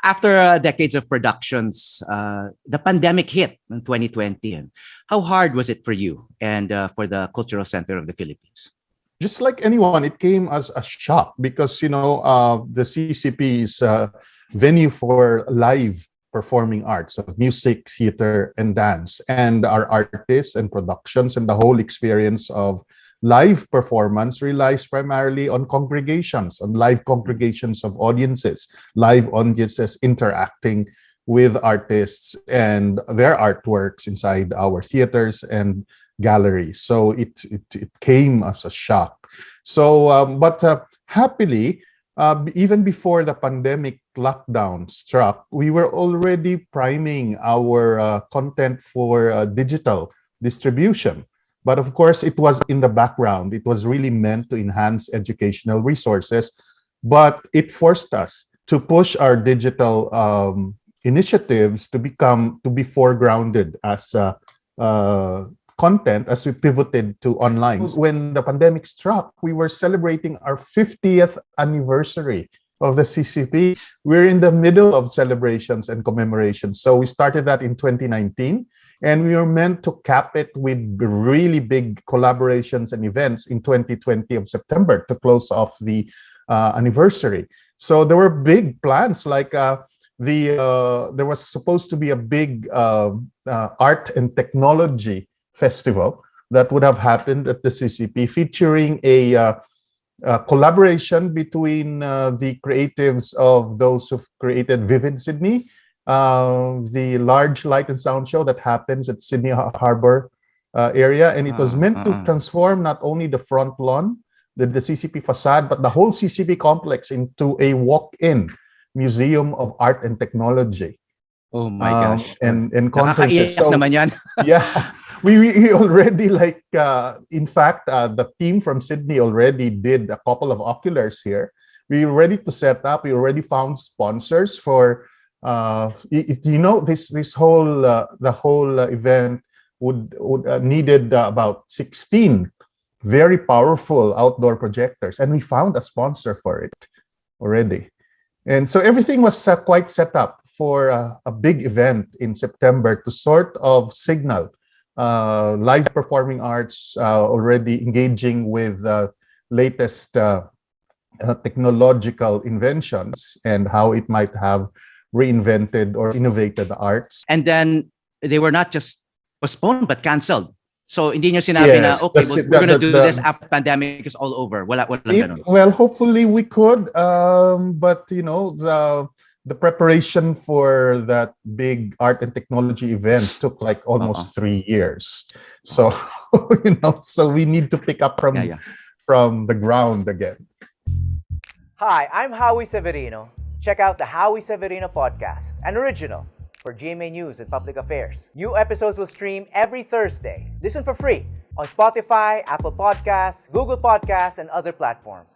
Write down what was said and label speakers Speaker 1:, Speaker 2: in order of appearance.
Speaker 1: After decades of productions, the pandemic hit in 2020. And how hard was it for you and for the Cultural Center of the Philippines?
Speaker 2: Just like anyone, it came as a shock because, the CCP is a venue for live performing arts of music, theater, and dance. And our artists and productions and the whole experience of live performance relies primarily on congregations, on live congregations of audiences, live audiences interacting with artists and their artworks inside our theaters and galleries. So it came as a shock. But happily, even before the pandemic lockdown struck, we were already priming our content for digital distribution. But of course, it was in the background. It was really meant to enhance educational resources, but it forced us to push our digital initiatives to be foregrounded as content as we pivoted to online. When the pandemic struck, we were celebrating our 50th anniversary of the CCP. We're in the middle of celebrations and commemorations. So we started that in 2019. And we were meant to cap it with really big collaborations and events in 2020 of September to close off the anniversary. So there were big plans, like there was supposed to be a big art and technology festival that would have happened at the CCP, featuring a collaboration between the creatives of those who've created Vivid Sydney, the large light and sound show that happens at Sydney Harbor area. And it was meant to transform not only the front lawn, the CCP facade, but the whole CCP complex into a walk-in museum of art and technology.
Speaker 1: Oh my gosh.
Speaker 2: And conferences.
Speaker 1: So, naman yan.
Speaker 2: Yeah, we already in fact, the team from Sydney already did a couple of oculars here. We were ready to set up. We already found sponsors for this whole the whole event would needed about 16 very powerful outdoor projectors, and we found a sponsor for it already. And so everything was quite set up for a big event in September to sort of signal live performing arts already engaging with latest technological inventions and how it might have reinvented or innovated the arts.
Speaker 1: And then they were not just postponed but canceled. So hindi nyo sinabi na, okay, we're going to do this after pandemic is all over. Walang ganun.
Speaker 2: Well, hopefully we could, but the preparation for that big art and technology event took like almost 3 years. So, so we need to pick up from the ground again.
Speaker 3: Hi, I'm Howie Severino. Check out the Howie Severino Podcast, an original for GMA News and Public Affairs. New episodes will stream every Thursday. Listen for free on Spotify, Apple Podcasts, Google Podcasts, and other platforms.